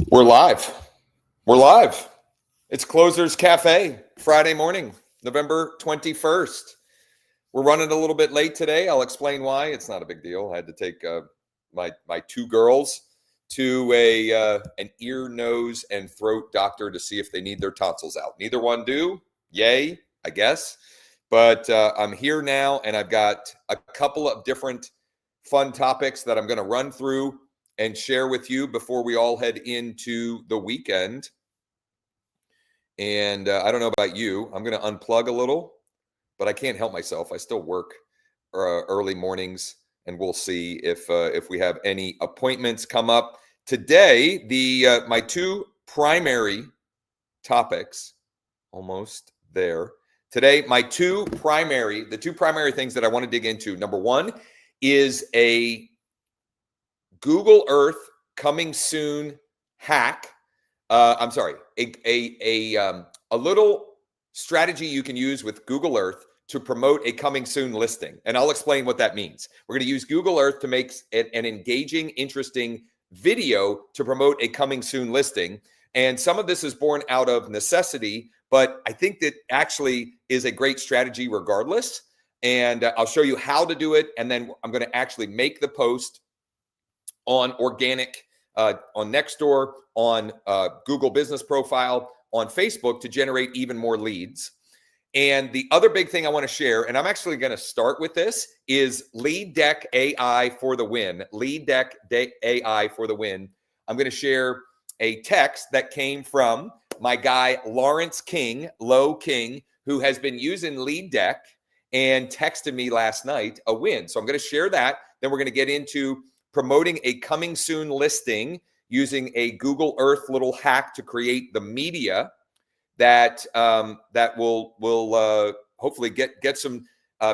We're live. We're live. It's Closers Cafe, Friday morning, November 21st. We're running a little bit late today. I'll explain why. It's not a big deal. I had to take my two girls to an ear, nose, and throat doctor to see if they need their tonsils out. Neither one do. Yay, I guess. But I'm here now, and I've got a couple of different fun topics that I'm going to run through and share with you before we all head into the weekend. And I don't know about you. I'm going to unplug a little, but I can't help myself. I still work early mornings, and we'll see if we have any appointments come up today. My two primary topics, almost there today. The two primary things that I want to dig into. Number one is a Google Earth coming soon hack. A little strategy you can use with Google Earth to promote a coming soon listing. And I'll explain what that means. We're going to use Google Earth to make an engaging, interesting video to promote a coming soon listing. And some of this is born out of necessity, but I think that actually is a great strategy regardless. And I'll show you how to do it. And then I'm going to actually make the post on organic, on Nextdoor, on Google Business Profile, on Facebook to generate even more leads. And the other big thing I want to share, and I'm actually going to start with this, is LeadDeck.AI for the win. LeadDeck.AI for the win. I'm going to share a text that came from my guy, Lawrence King, who has been using LeadDeck and texted me last night a win. So I'm going to share that. Then we're going to get into promoting a coming soon listing using a Google Earth little hack to create the media that will hopefully get some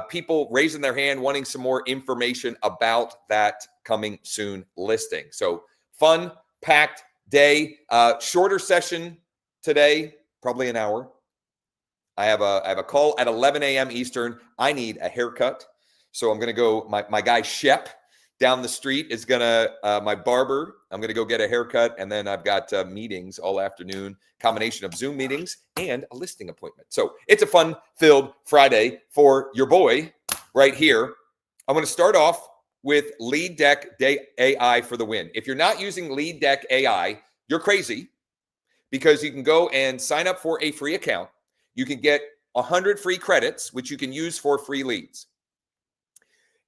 people raising their hand wanting some more information about that coming soon listing. So fun, packed day, shorter session today, probably an hour. I have a call at 11 a.m. Eastern. I need a haircut, so I'm going to go. My guy Shep down the street is my barber. I'm going to go get a haircut. And then I've got meetings all afternoon, combination of Zoom meetings and a listing appointment. So it's a fun-filled Friday for your boy right here. I'm going to start off with LeadDeck.AI for the win. If you're not using LeadDeck.AI, you're crazy, because you can go and sign up for a free account. You can get 100 free credits, which you can use for free leads.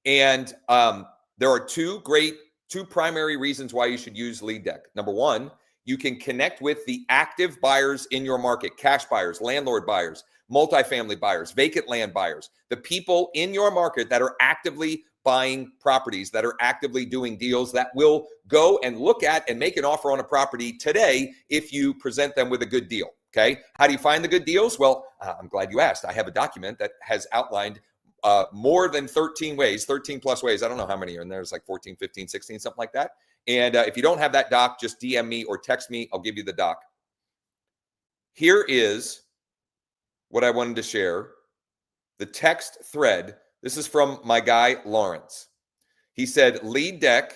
And there are two primary reasons why you should use LeadDeck. Number one, you can connect with the active buyers in your market, cash buyers, landlord buyers, multifamily buyers, vacant land buyers, the people in your market that are actively buying properties, that are actively doing deals, that will go and look at and make an offer on a property today if you present them with a good deal. Okay. How do you find the good deals? Well, I'm glad you asked. I have a document that has outlined more than 13 plus ways. I don't know how many are in there. It's like 14, 15, 16, something like that. And if you don't have that doc, just DM me or text me. I'll give you the doc. Here is what I wanted to share. The text thread. This is from my guy, Lawrence. He said, LeadDeck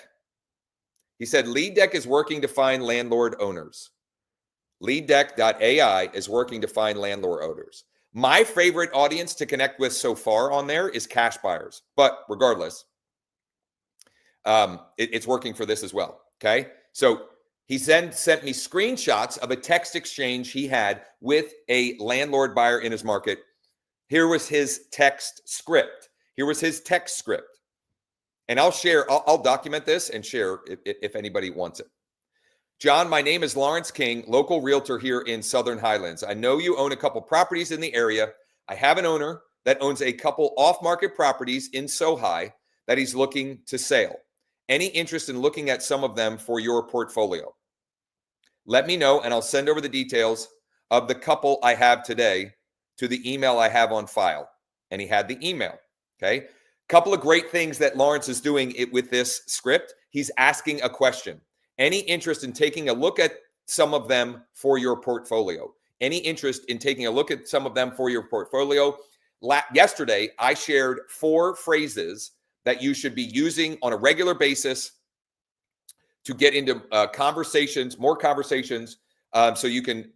is working to find landlord owners. LeadDeck.AI is working to find landlord owners. My favorite audience to connect with so far on there is cash buyers. But regardless, it's working for this as well. Okay. So he then sent me screenshots of a text exchange he had with a landlord buyer in his market. Here was his text script. And I'll document this and share if anybody wants it. John, my name is Lawrence King, local realtor here in Southern Highlands. I know you own a couple properties in the area. I have an owner that owns a couple off-market properties in Sohi that he's looking to sell. Any interest in looking at some of them for your portfolio? Let me know, and I'll send over the details of the couple I have today to the email I have on file. And he had the email, okay? Couple of great things that Lawrence is doing with this script. He's asking a question. Any interest in taking a look at some of them for your portfolio? Any interest in taking a look at some of them for your portfolio? Yesterday, I shared 4 phrases that you should be using on a regular basis to get into conversations, more conversations, so you can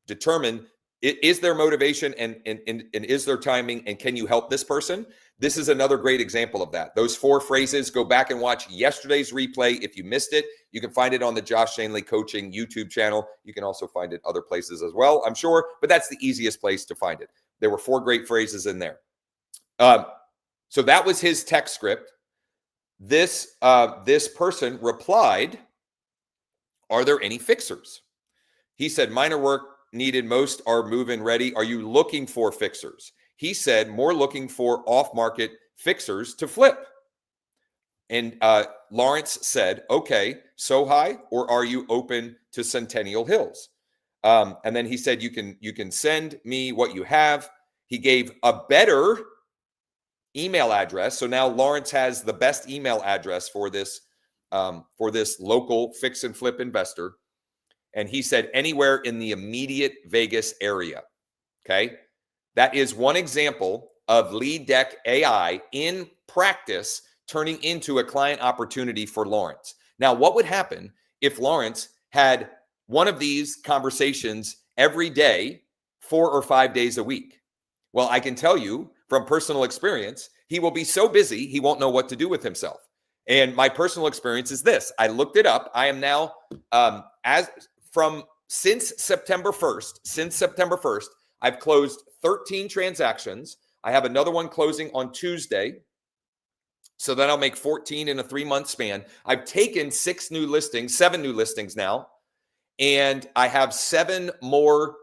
determine, is there motivation and is there timing, and can you help this person? This is another great example of that. Those 4 phrases, go back and watch yesterday's replay. If you missed it, you can find it on the Josh Schoenly Coaching YouTube channel. You can also find it other places as well, I'm sure, but that's the easiest place to find it. There were 4 great phrases in there. So that was his text script. This person replied, "Are there any fixers?" He said, "Minor work needed, most are move-in ready. Are you looking for fixers?" He said, "More looking for off-market fixers to flip." And Lawrence said, "Okay, so high, or are you open to Centennial Hills?" And then he said, you can send me what you have." He gave a better email address. So now Lawrence has the best email address for this local fix and flip investor. And he said, anywhere in the immediate Vegas area. Okay. That is one example of LeadDeck.AI in practice turning into a client opportunity for Lawrence. Now, what would happen if Lawrence had one of these conversations every day, 4 or 5 days a week? Well, I can tell you from personal experience, he will be so busy, he won't know what to do with himself. And my personal experience is this. I looked it up. I am now, since September 1st, I've closed 13 transactions. I have another one closing on Tuesday. So then I'll make 14 in a 3-month span. I've taken 7 new listings now. And I have 7 more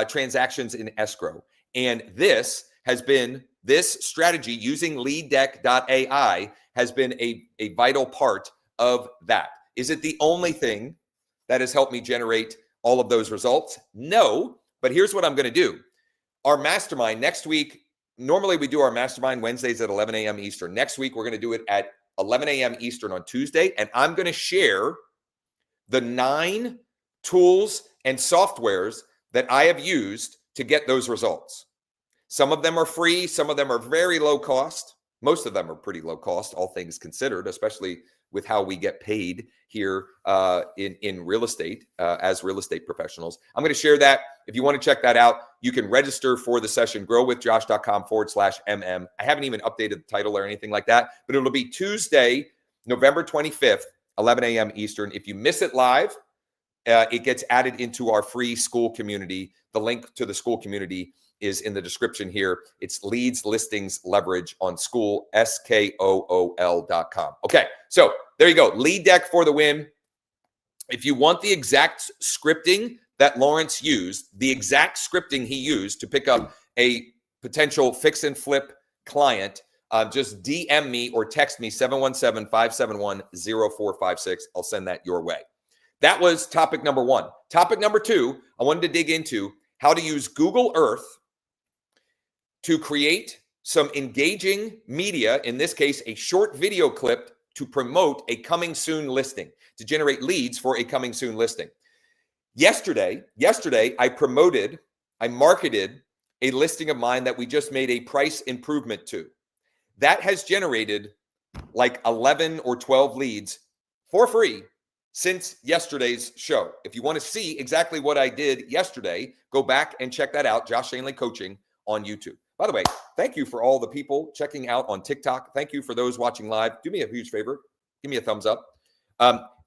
transactions in escrow. And this strategy using LeadDeck.AI has been a vital part of that. Is it the only thing that has helped me generate all of those results? No, but here's what I'm going to do. Our mastermind next week, normally we do our mastermind Wednesdays at 11 a.m. Eastern. Next week, we're going to do it at 11 a.m. Eastern on Tuesday, and I'm going to share the 9 tools and softwares that I have used to get those results. Some of them are free. Some of them are very low cost. Most of them are pretty low cost, all things considered, especially with how we get paid here in real estate as real estate professionals. I'm going to share that. If you want to check that out, you can register for the session, growwithjosh.com/MM. I haven't even updated the title or anything like that, but it'll be Tuesday, November 25th, 11 a.m. Eastern. If you miss it live, it gets added into our free Skool community. The link to the Skool community is in the description here. It's Leads, Listings, Leverage on Skool, Skool.com. Okay, so there you go. LeadDeck for the win. If you want the exact scripting that Lawrence used, the exact scripting he used to pick up a potential fix and flip client, just DM me or text me 717-571-0456. I'll send that your way. That was topic number 1. Topic number 2, I wanted to dig into how to use Google Earth to create some engaging media, in this case, a short video clip to promote a coming soon listing, to generate leads for a coming soon listing. Yesterday, I marketed a listing of mine that we just made a price improvement to. That has generated like 11 or 12 leads for free since yesterday's show. If you want to see exactly what I did yesterday, go back and check that out, Josh Schoenly Coaching on YouTube. By the way, thank you for all the people checking out on TikTok. Thank you for those watching live. Do me a huge favor. Give me a thumbs up.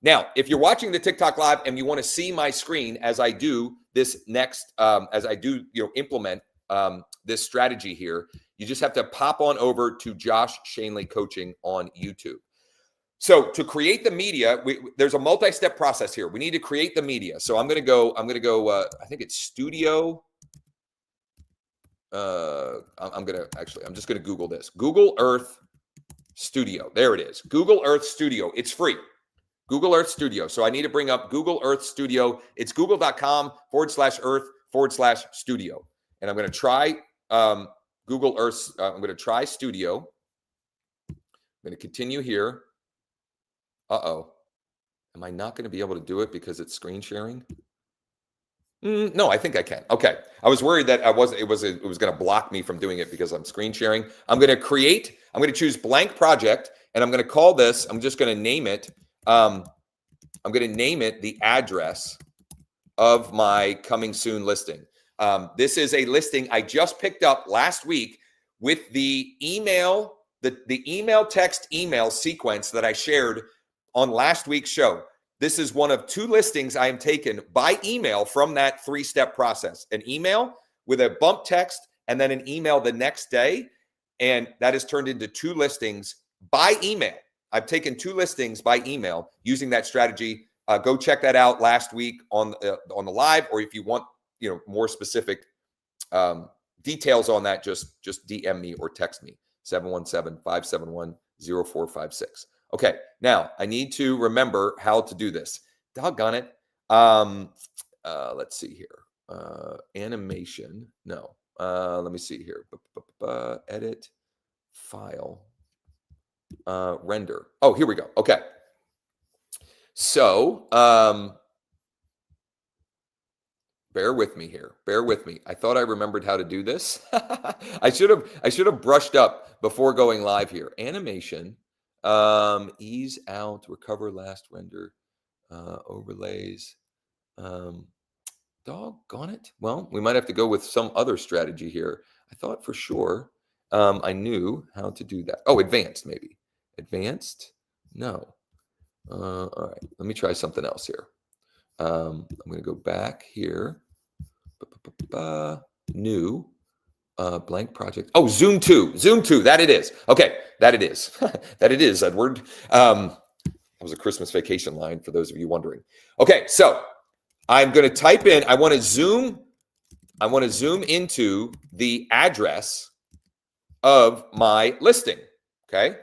Now, if you're watching the TikTok live and you want to see my screen as I do this next, implement this strategy here, you just have to pop on over to Josh Schoenly Coaching on YouTube. So to create the media, there's a multi-step process here. We need to create the media. So I'm going to go, I think it's Studio. I'm just going to Google this. Google Earth Studio. There it is. Google Earth Studio. It's free. Google Earth Studio. So I need to bring up Google Earth Studio. It's google.com/earth/studio. And I'm going to try Google Earth. I'm going to try Studio. I'm going to continue here. Uh-oh. Am I not going to be able to do it because it's screen sharing? No, I think I can. Okay. I was worried that it was going to block me from doing it because I'm screen sharing. I'm going to choose blank project, and I'm going to call this, I'm just going to name it I'm going to name it the address of my coming soon listing. This is a listing I just picked up last week with the email, the email text email sequence that I shared on last week's show. This is one of 2 listings I am taken by email from that 3-step process. An email with a bump text and then an email the next day. And that has turned into 2 listings by email. I've taken 2 listings by email using that strategy. Go check that out last week on the live, or if you want, more specific details on that, just DM me or text me 717-571-0456. Okay, now I need to remember how to do this. Doggone it. Let's see here. Animation. No. Let me see here. Edit, file, render. Oh, here we go. Okay. So, bear with me here. Bear with me. I thought I remembered how to do this. I should have brushed up before going live here. Animation, ease out, recover last render, overlays. Doggone it. Well, we might have to go with some other strategy here. I thought for sure I knew how to do that. Oh, advanced maybe. Advanced? No. All right. Let me try something else here. I'm going to go back here. New. Blank project. Oh, Zoom 2. Zoom 2. That it is. Okay. That it is. That it is, Edward. That was a Christmas vacation line for those of you wondering. Okay. So I'm going to type in, I want to zoom into the address of my listing. Okay.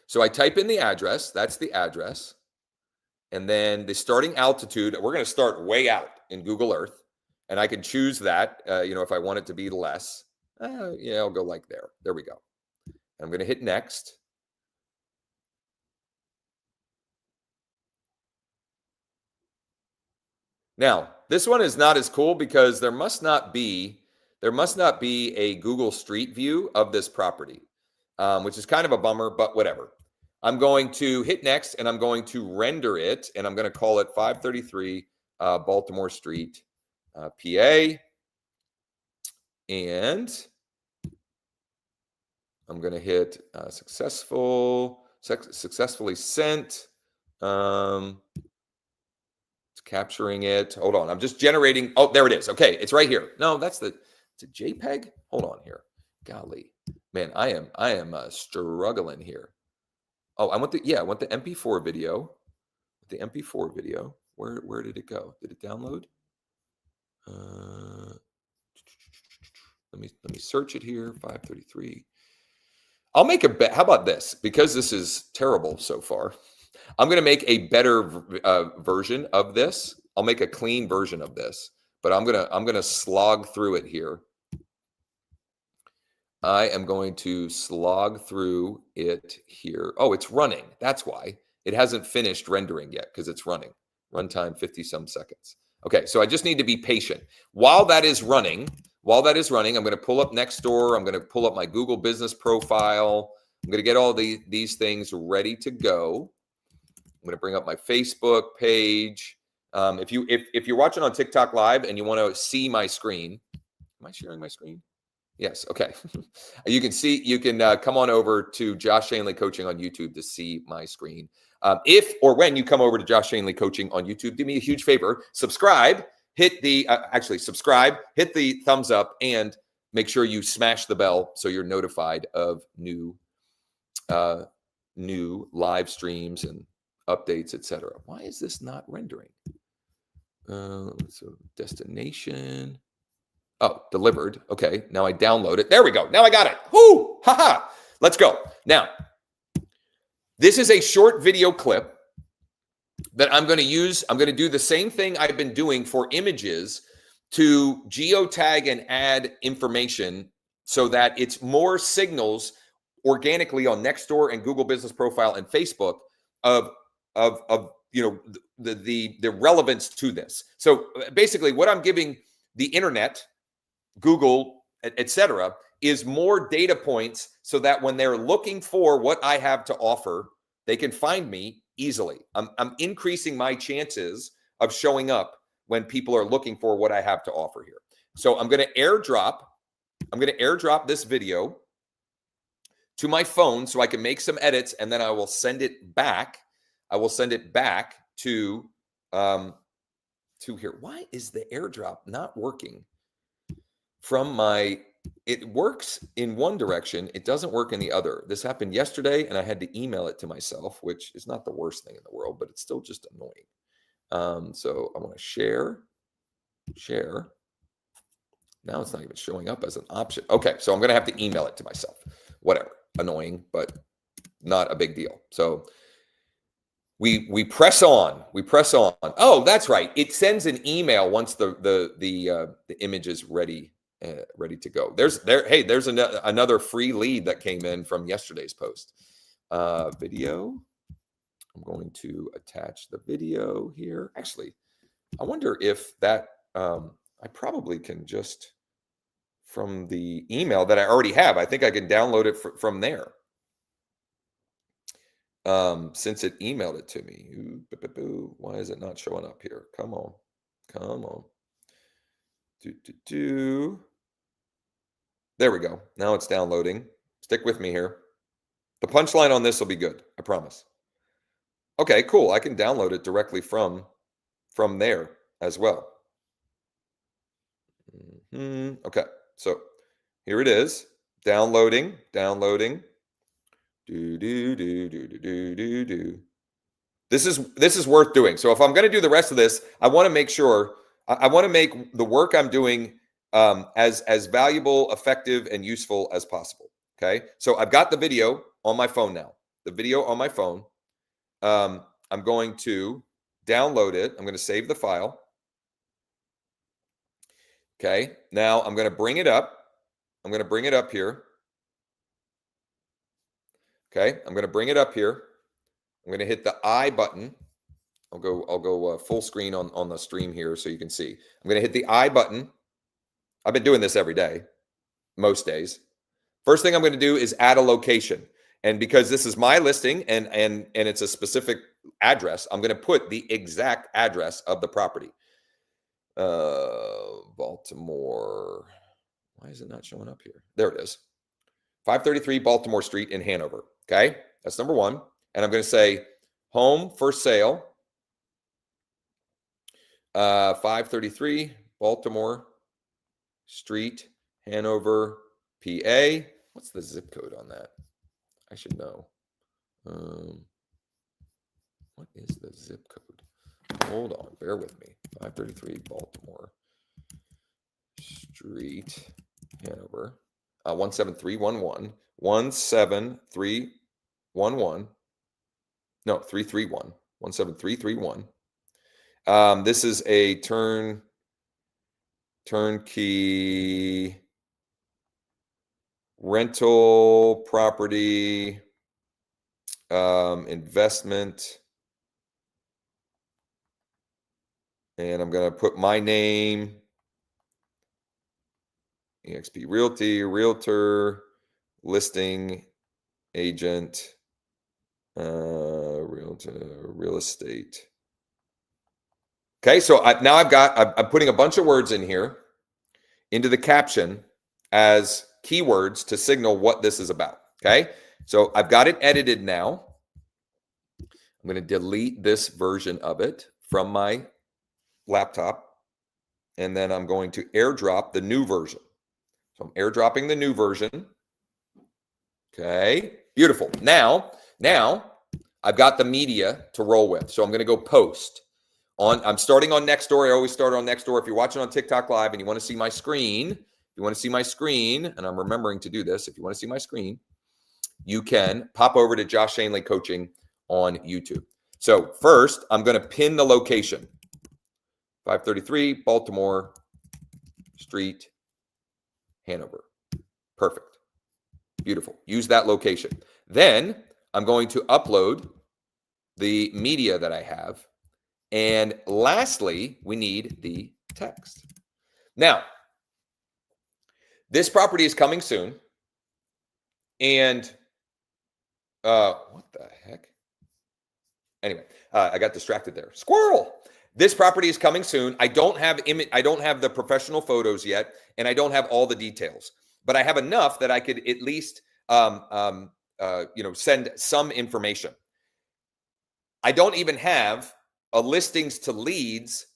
So I type in the address, that's the address. And then the starting altitude, we're going to start way out in Google Earth. And I can choose that, if I want it to be less. I'll go like there. There we go. I'm going to hit next. Now, this one is not as cool because there must not be a Google Street View of this property, which is kind of a bummer, but whatever. I'm going to hit next and I'm going to render it, and I'm going to call it 533 Baltimore Street, PA. And I'm going to hit successfully sent. It's capturing it. Hold on. I'm just generating. Oh, there it is. Okay. It's right here. No, it's a JPEG. Hold on here. Golly, man, I am struggling here. Oh, I want the MP4 video. The MP4 video. Where did it go? Did it download? Let me search it here. 533. I'll make a bet. How about this? Because this is terrible so far, I'm going to make a better version of this. I'll make a clean version of this, but I'm going to slog through it here. I am going to slog through it here. Oh, it's running. That's why it hasn't finished rendering yet, because it's running. Runtime 50 some seconds. Okay, so I just need to be patient. While that is running, I'm going to pull up Nextdoor. I'm going to pull up my Google business profile. I'm going to get all these things ready to go. I'm going to bring up my Facebook page. If you're watching on TikTok Live and you want to see my screen, am I sharing my screen? Yes. Okay. You can come on over to Josh Schoenly Coaching on YouTube to see my screen. If or when you come over to Josh Schoenly Coaching on YouTube, do me a huge favor, subscribe, hit the thumbs up, and make sure you smash the bell so you're notified of new live streams and updates, etc. Why is this not rendering? So destination. Oh, delivered. Okay, now I download it. There we go. Now I got it. Whoo! Haha! Let's go. Now, this is a short video clip that I'm going to use. I'm going to do the same thing I've been doing for images to geotag and add information so that it's more signals organically on Nextdoor and Google Business Profile and Facebook of the relevance to this. So basically, what I'm giving the internet, Google, etc., is more data points so that when they're looking for what I have to offer, they can find me easily. I'm increasing my chances of showing up when people are looking for what I have to offer here. So I'm going to airdrop this video to my phone so I can make some edits, and then I will send it back. I will send it back to here. Why is the airdrop not working from my, it works in one direction, it doesn't work in the other. This happened yesterday and I had to email it to myself, which is not the worst thing in the world, but it's still just annoying. So I want to share. Now it's not even showing up as an option. Okay, so I'm going to have to email it to myself. Whatever, annoying, but not a big deal. So we press on. Oh, that's right. It sends an email once the image is ready to go. There's another free lead that came in from yesterday's post. Video. I'm going to attach the video here. Actually, I wonder if that I probably can just, from the email that I already have, I think I can download it from there. Since it emailed it to me. Why is it not showing up here? Come on. There we go. Now it's downloading. Stick with me here. The punchline on this will be good, I promise. Okay, cool. I can download it directly from there as well. Okay, so here it is. Downloading. This is worth doing. So if I'm going to do the rest of this, I want to make sure I want to make the work I'm doing as valuable, effective, and useful as possible. Okay. So I've got the video on my phone now. The video on my phone. I'm going to download it. I'm going to save the file. Okay. Now I'm going to bring it up. I'm going to bring it up here. Okay. I'm going to bring it up here. I'm going to hit the I button. I'll go full screen on the stream here so you can see. I'm going to hit the I button. I've been doing this every day, most days. First thing I'm going to do is add a location. And because this is my listing and it's a specific address, I'm going to put the exact address of the property. Baltimore. Why is it not showing up here? There it is. 533 Baltimore Street in Hanover. Okay, that's number one. And I'm going to say home for sale. 533 Baltimore Street, Hanover, PA. What's the zip code on that? I should know. What is the zip code? Hold on, bear with me. 533 Baltimore Street, Hanover. 17311. 17311. No, 331. 17331. This is a turnkey rental property investment. And I'm going to put my name, EXP Realty, realtor, listing agent, realtor, real estate. Okay, so I'm putting a bunch of words in here into the caption as keywords to signal what this is about. Okay, so I've got it edited now. I'm going to delete this version of it from my laptop, and then I'm going to airdrop the new version. So I'm airdropping the new version. Okay, beautiful. Now I've got the media to roll with. So I'm going to go post. I'm starting on Nextdoor. I always start on Nextdoor. If you're watching on TikTok Live and you want to see my screen, and I'm remembering to do this, if you want to see my screen, you can pop over to Josh Schoenly Coaching on YouTube. So first, I'm going to pin the location. 533 Baltimore Street, Hanover. Perfect. Beautiful. Use that location. Then I'm going to upload the media that I have. And lastly, we need the text. Now, this property is coming soon. And what the heck? Anyway, I got distracted there. Squirrel. This property is coming soon. I don't have the professional photos yet, and I don't have all the details, but I have enough that I could at least send some information. I don't even have a listings to leads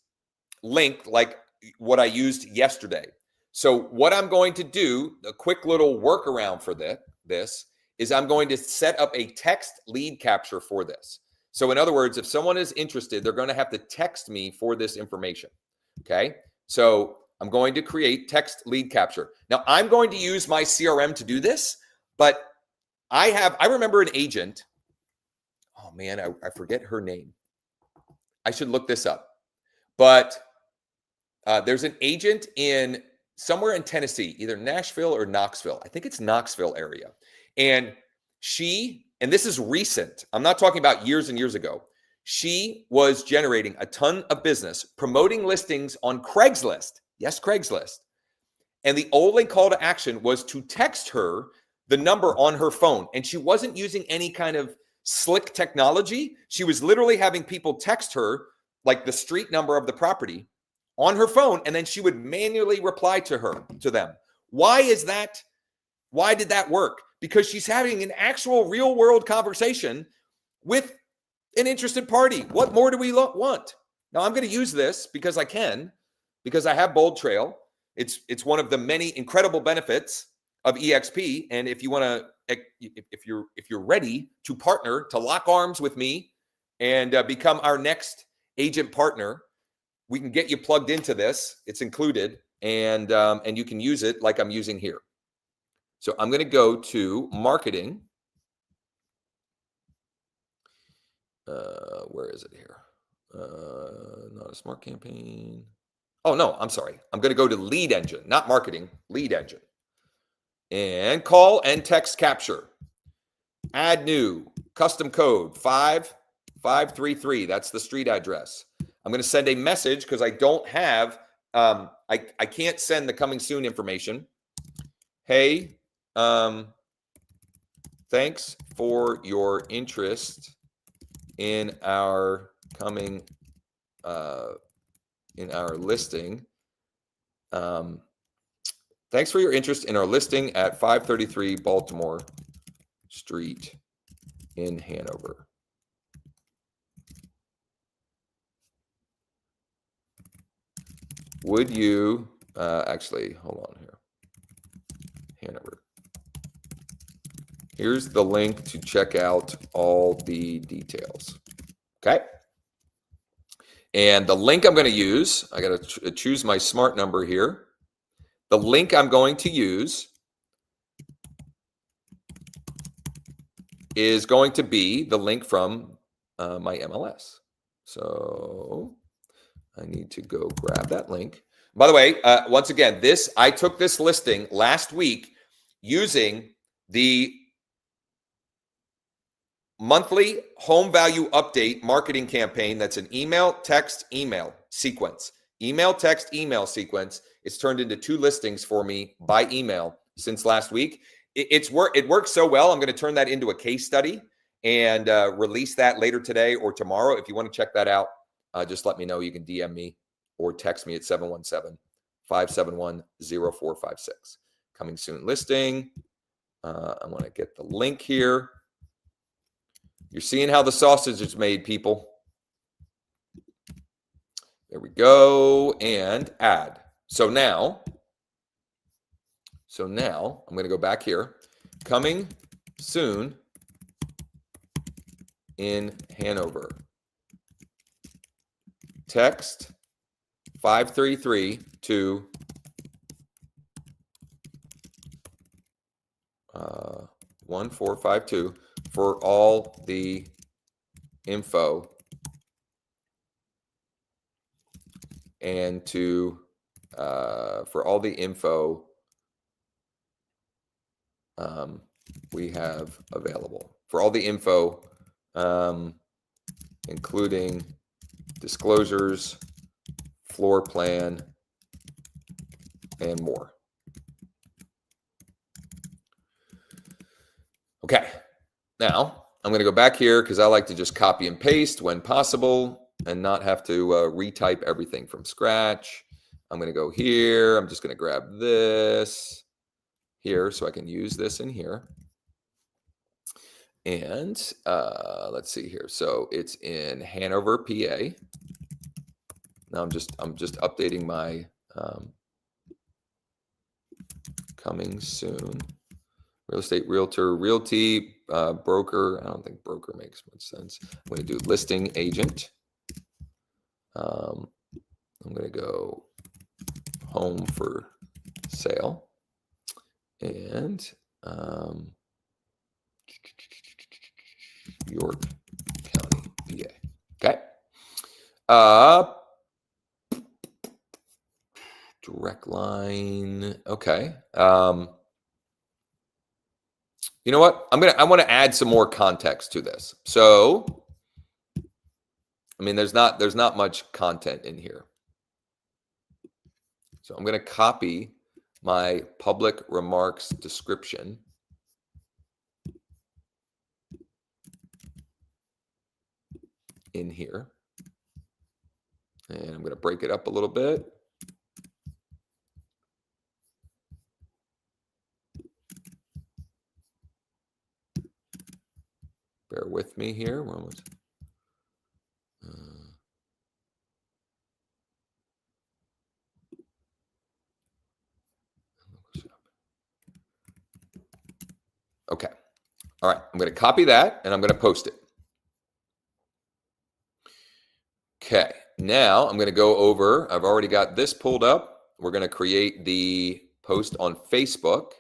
link like what I used yesterday. So what I'm going to do, a quick little workaround for this is I'm going to set up a text lead capture for this. So in other words, if someone is interested, they're going to have to text me for this information. Okay. So I'm going to create text lead capture. Now I'm going to use my CRM to do this, but I remember an agent. Oh man, I forget her name. I should look this up. But there's an agent in somewhere in Tennessee, either Nashville or Knoxville. I think it's Knoxville area. And this is recent. I'm not talking about years and years ago. She was generating a ton of business, promoting listings on Craigslist. Yes, Craigslist. And the only call to action was to text her the number on her phone. And she wasn't using any kind of slick technology. She was literally having people text her like the street number of the property on her phone, and then she would manually reply to them. Why is that? Why did that work? Because she's having an actual real world conversation with an interested party. What more do we want? Now I'm going to use this because I can, because I have Bold Trail. It's one of the many incredible benefits of EXP. And if you want to, if you're ready to partner, to lock arms with me and become our next agent partner, we can get you plugged into this. It's included, and you can use it like I'm using here. So I'm going to go to marketing. Where is it here? Not a smart campaign. Oh, no, I'm sorry. I'm going to go to lead engine, not marketing, lead engine. And call and text capture. Add new, custom code 5533. That's the street address. I'm going to send a message because I don't have, I can't send the coming soon information. Hey, thanks for your interest in our coming, in our listing. Thanks for your interest in our listing at 533 Baltimore Street in Hanover. Would you, actually, hold on here. Hanover. Here's the link to check out all the details. Okay. And the link I'm going to use, I got to choose my smart number here. The link I'm going to use is going to be the link from my MLS. So I need to go grab that link. By the way, once again, I took this listing last week using the monthly home value update marketing campaign. That's an email, text, email sequence. Email, text, email sequence. It's turned into 2 listings for me by email since last week. It works so well. I'm going to turn that into a case study and release that later today or tomorrow. If you want to check that out, just let me know. You can DM me or text me at 717-571-0456. Coming soon listing. I want to get the link here. You're seeing how the sausage is made, people. There we go. And add. So now I'm going to go back here. Coming soon in Hanover. Text 533 to 1452 for all the info and to for all the info we have available. For all the info, including disclosures, floor plan, and more. Okay. Now, I'm going to go back here because I like to just copy and paste when possible and not have to retype everything from scratch. I'm going to go here. I'm just going to grab this here so I can use this in here. And let's see here. So it's in Hanover, PA. Now I'm just updating my coming soon. Real estate realtor, realty, broker. I don't think broker makes much sense. I'm going to do listing agent. I'm going to go home for sale. And York County, PA. Okay. Direct line. Okay. You know what? I want to add some more context to this. So, I mean, there's not much content in here. So I'm going to copy my public remarks description. In here. And I'm going to break it up a little bit. Bear with me here. Where was okay. All right. I'm going to copy that and I'm going to post it. Okay. Now I'm going to go over. I've already got this pulled up. We're going to create the post on Facebook.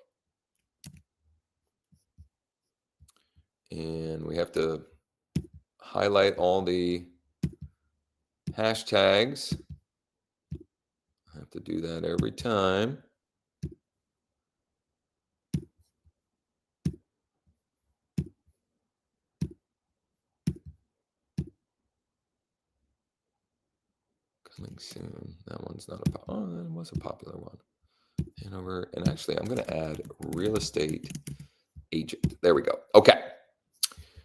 And we have to highlight all the hashtags. I have to do that every time. Coming soon. That one's not a oh, that was a popular one. And actually, I'm going to add real estate agent. There we go. Okay.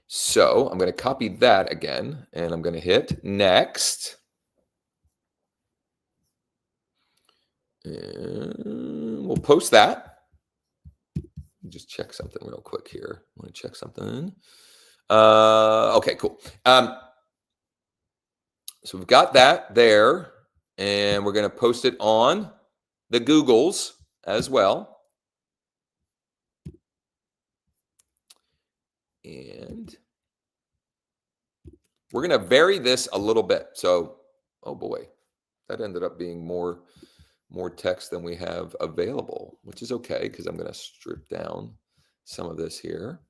So I'm going to copy that again, and I'm going to hit next. And we'll post that. Just check something real quick here. I want to check something. Okay, cool. So we've got that there, and we're going to post it on the Googles as well. And we're going to vary this a little bit. So, oh boy, that ended up being more text than we have available, which is okay because I'm going to strip down some of this here.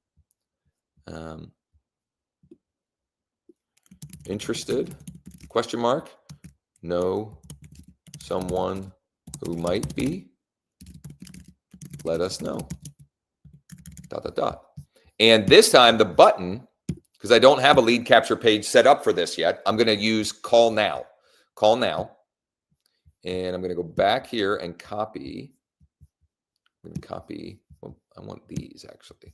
Interested? Question mark. Know someone who might be? Let us know. ... And this time the button, because I don't have a lead capture page set up for this yet, I'm going to use call now. Call now. And I'm going to go back here and copy. I'm going to copy. Well, I want these actually.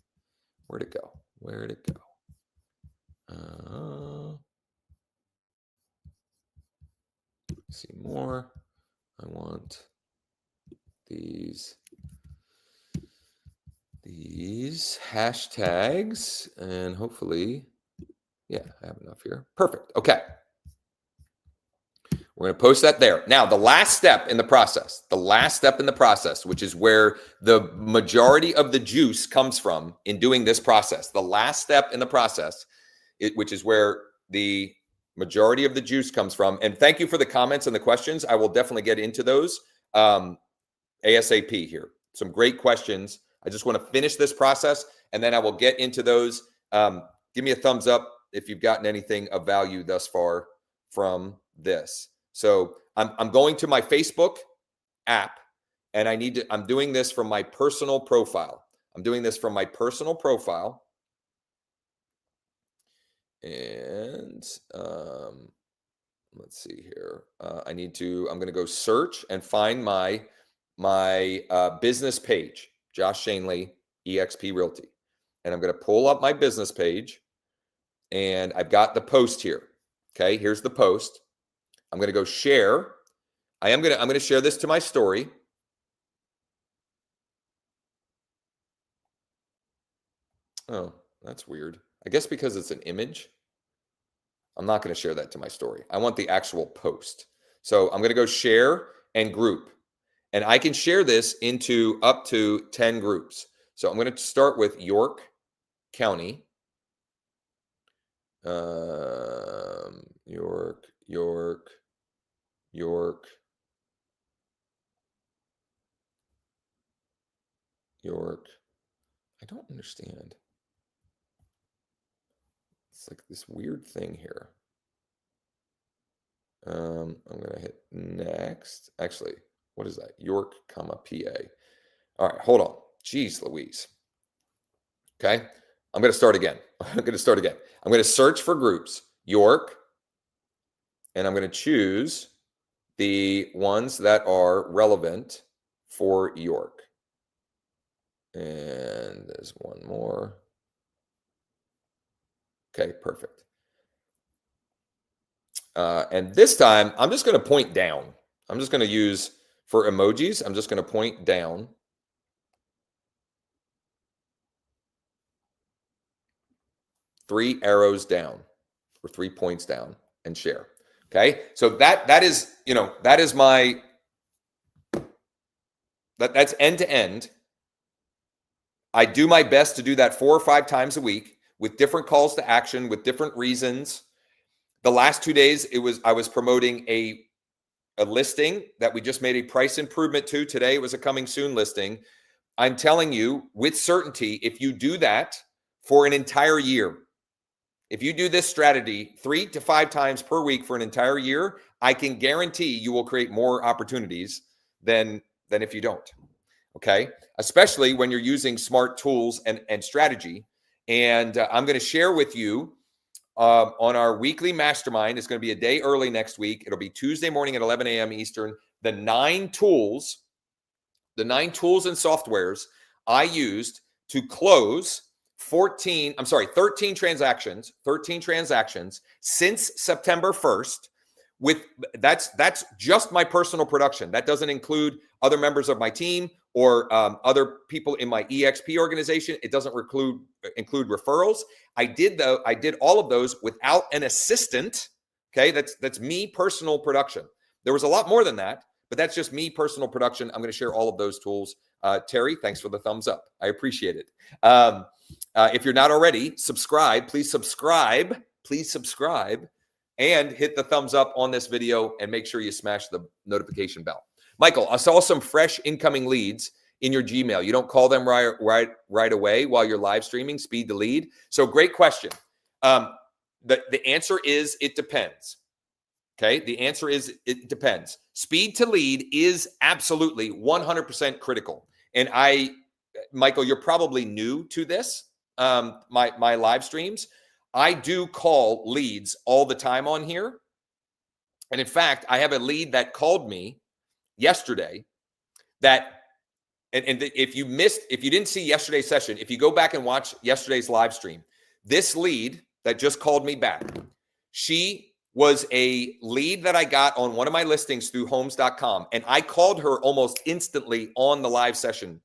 Where'd it go? Where'd it go? See more. I want these hashtags, and hopefully, yeah, I have enough here. Perfect. Okay. We're going to post that there. Now, the last step in the process, which is where the majority of the juice comes from in doing this process, the last step in the process, which is where the majority of the juice comes from. And thank you for the comments and the questions. I will definitely get into those ASAP here. Some great questions. I just want to finish this process, and then I will get into those. Give me a thumbs up if you've gotten anything of value thus far from this. So I'm going to my Facebook app, and I'm doing this from my personal profile. And let's see here. I'm going to go search and find my business page, Josh Schoenly, EXP Realty. And I'm going to pull up my business page. and I've got the post here. Okay, here's the post. I'm going to go share. I'm going to share this to my story. Oh, that's weird. I guess because it's an image, I'm not going to share that to my story. I want the actual post. So I'm going to go share and group. And I can share this into up to 10 groups. So I'm going to start with York County. York. I don't understand. It's like this weird thing here. I'm going to hit next. Actually, what is that? York, PA. All right, hold on. Jeez Louise. Okay, I'm going to start again. I'm going to search for groups, York, and I'm going to choose the ones that are relevant for York. And there's one more. Okay, perfect. And this time, I'm just going to point down. I'm just going to use, for emojis, I'm just going to point down. Three arrows down, or 3 points down, and share. Okay, so that is, you know, that is my, that's end to end. I do my best to do that 4 or 5 times a week with different calls to action, with different reasons. The last 2 days, I was promoting a listing that we just made a price improvement to. Today, it was a coming soon listing. I'm telling you with certainty, if you do that for an entire year, if you do this strategy 3 to 5 times per week for an entire year, I can guarantee you will create more opportunities than if you don't. Okay, especially when you're using smart tools and strategy. And I'm going to share with you on our weekly mastermind. It's going to be a day early next week. It'll be Tuesday morning at 11 a.m. Eastern. The 9 tools and softwares I used to close 13 transactions since September 1st. With that's just my personal production. That doesn't include other members of my team or other people in my EXP organization. It doesn't include referrals. I did all of those without an assistant. Okay, that's me personal production. There was a lot more than that, but that's just me personal production. I'm going to share all of those tools. Terry, thanks for the thumbs up. I appreciate it. If you're not already, subscribe. Please subscribe, and hit the thumbs up on this video, and make sure you smash the notification bell. Michael, I saw some fresh incoming leads in your Gmail. You don't call them right away while you're live streaming. Speed to lead. So great question. The answer is it depends. Okay, the answer is it depends. Speed to lead is absolutely 100% critical. And Michael, you're probably new to this, my live streams. I do call leads all the time on here. And in fact, I have a lead that called me yesterday and if you didn't see yesterday's session, if you go back and watch yesterday's live stream, this lead that just called me back, she was a lead that I got on one of my listings through homes.com. And I called her almost instantly on the live session.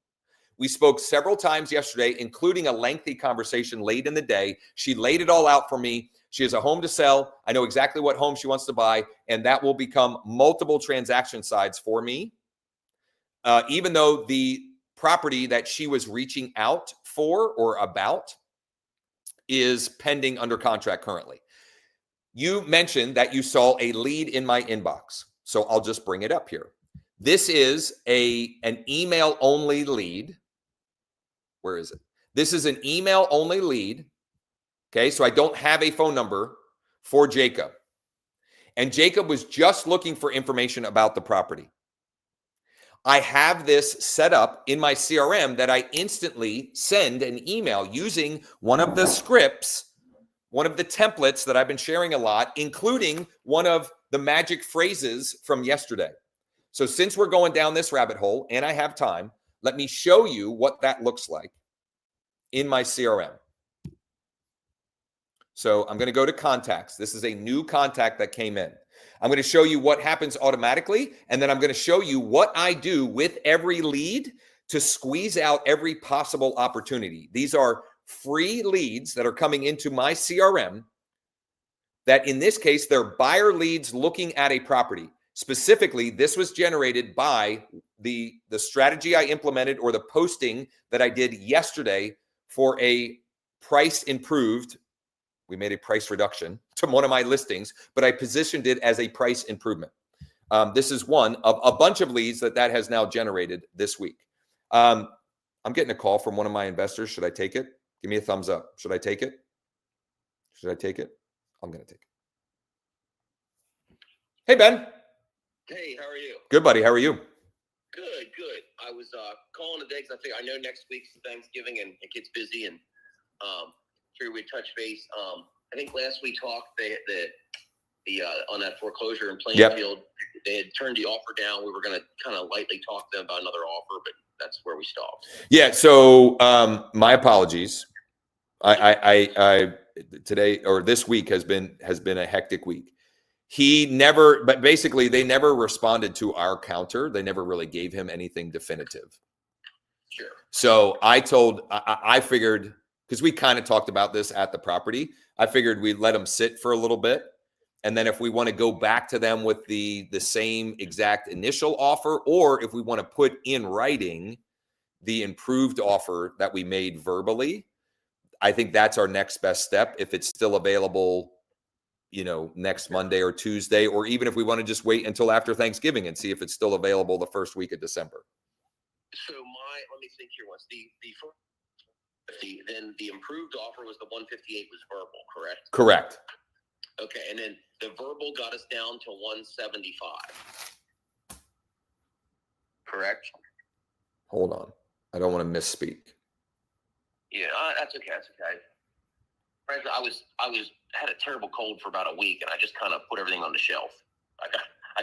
We spoke several times yesterday, including a lengthy conversation late in the day. She laid it all out for me. She has a home to sell. I know exactly what home she wants to buy, and that will become multiple transaction sides for me. Even though the property that she was reaching out for or about is pending under contract currently. You mentioned that you saw a lead in my inbox, so I'll just bring it up here. This is an email-only lead. Where is it? This is an email-only lead. Okay, so I don't have a phone number for Jacob. And Jacob was just looking for information about the property. I have this set up in my CRM that I instantly send an email using one of the scripts, one of the templates that I've been sharing a lot, including one of the magic phrases from yesterday. So since we're going down this rabbit hole and I have time, let me show you what that looks like in my CRM. So I'm going to go to contacts. This is a new contact that came in. I'm going to show you what happens automatically, and then I'm going to show you what I do with every lead to squeeze out every possible opportunity. These are free leads that are coming into my CRM that, in this case, they're buyer leads looking at a property. Specifically, this was generated by the strategy I implemented, or the posting that I did yesterday for a price improved. We made a price reduction to one of my listings, but I positioned it as a price improvement. This is one of a bunch of leads that has now generated this week. I'm getting a call from one of my investors. Should I take it? Give me a thumbs up. Should I take it? Should I take it? I'm going to take it. Hey, Ben. Hey, how are you? Good, buddy. How are you? Good, good. I was calling today because I know next week's Thanksgiving and it gets busy, and here we touch base. I think last we talked, the on that foreclosure in Plainfield, they had turned the offer down. We were going to kind of lightly talk to them about another offer, but that's where we stopped. Yeah. So my apologies. I today, or this week has been a hectic week. But basically they never responded to our counter. They never really gave him anything definitive. Sure. So I figured, because we kind of talked about this at the property, I figured we'd let them sit for a little bit. And then if we want to go back to them with the same exact initial offer, or if we want to put in writing the improved offer that we made verbally, I think that's our next best step. If it's still available, next Monday or Tuesday, or even if we want to just wait until after Thanksgiving and see if it's still available the first week of December. So let me think here once. Then the improved offer was the 158 was verbal, correct? Correct. Okay, and then the verbal got us down to 175. Correct? Hold on. I don't want to misspeak. Yeah, that's okay. That's okay. Frankly, I had a terrible cold for about a week, and I just kind of put everything on the shelf.